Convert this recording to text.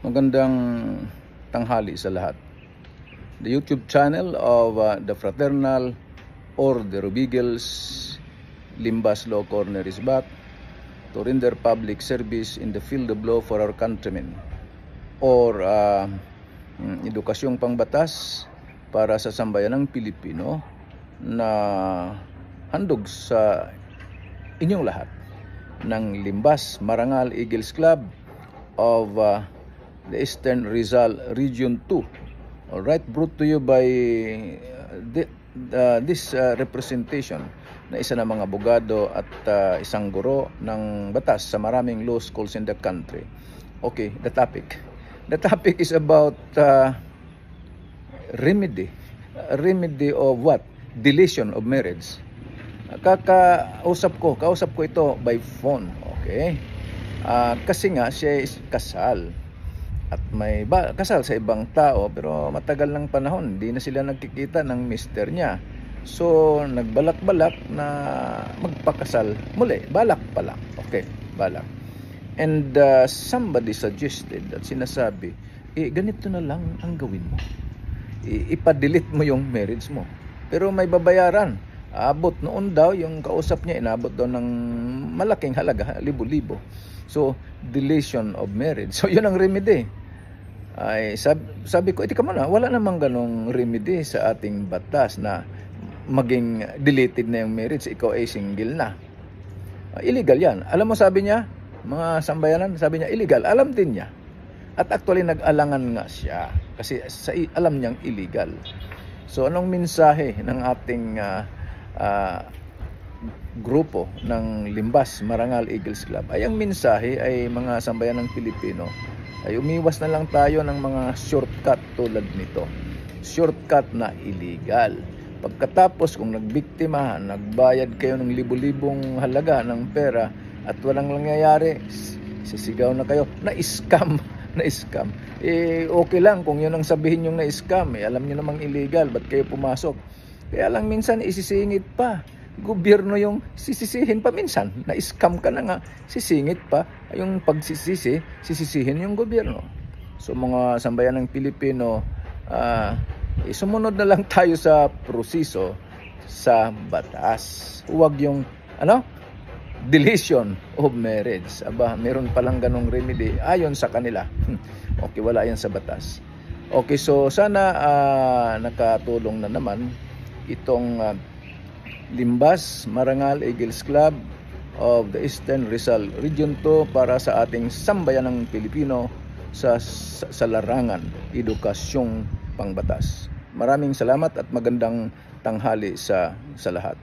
Magandang tanghali sa lahat. The YouTube channel of the Fraternal Order of Eagles Limbas Law Corner is back to render public service in the field of law for our countrymen, or edukasyong pangbatas para sa sambayanang Pilipino na handog sa inyong lahat ng Limbas Marangal Eagles Club of the Eastern Rizal Region 2. Alright, brought to you by this representation na isa na mga abogado at isang guro ng batas sa maraming law schools in the country. Okay, the topic. The topic is about remedy. Remedy of what? Deletion of marriage. Kausap ko ito by phone. Okay? Kasi nga siya is kasal. At may kasal sa ibang tao, pero matagal ng panahon, hindi na sila nagkikita ng mister niya. So, nagbalak-balak na magpakasal muli. Balak pa lang. Okay, balak. And somebody suggested at sinasabi, ganito na lang ang gawin mo. Ipa-delete mo yung marriage mo. Pero may babayaran. Abot noon daw, yung kausap niya, inabot daw ng malaking halaga, libo-libo. So, deletion of marriage. So, yun ang remedy. Ay, sabi ko, tika muna, wala namang ganong remedy sa ating batas na maging deleted na yung marriage, ikaw ay single na. Illegal yan. Alam mo, sabi niya, mga sambayanan, sabi niya, illegal. Alam din niya. At actually, nag-alangan nga siya. Kasi alam niyang illegal. So, anong mensahe ng ating grupo ng Limbas Marangal Eagles Club? Ay, ang mensahe ay mga sambayanang Pilipino, ay umiwas na lang tayo ng mga shortcut tulad nito. Shortcut na illegal. Pagkatapos kung nagbiktima, nagbayad kayo ng libo-libong halaga ng pera at walang nangyayari, sisigaw na kayo, na-scam. Na-scam. Okay lang kung yun ang sabihin yung na-scam. Alam niyo namang illegal, ba't kayo pumasok? Kaya lang minsan isisingit pa. Gobyerno yung sisisihin pa minsan. Na-scam ka na nga, sisingit pa. Yung pagsisisi, sisisihin yung gobyerno. So mga sambayan ng Pilipino, sumunod na lang tayo sa proseso sa batas. Huwag yung deletion of marriage. Aba, meron palang ganong remedy ayon sa kanila. Okay, wala yan sa batas. Okay, so sana nakatulong na naman itong Limbas Marangal Eagles Club of the Eastern Rizal Region 2 para sa ating sambayanang Pilipino sa larangan edukasyong pangbatas. Maraming salamat at magandang tanghali sa lahat.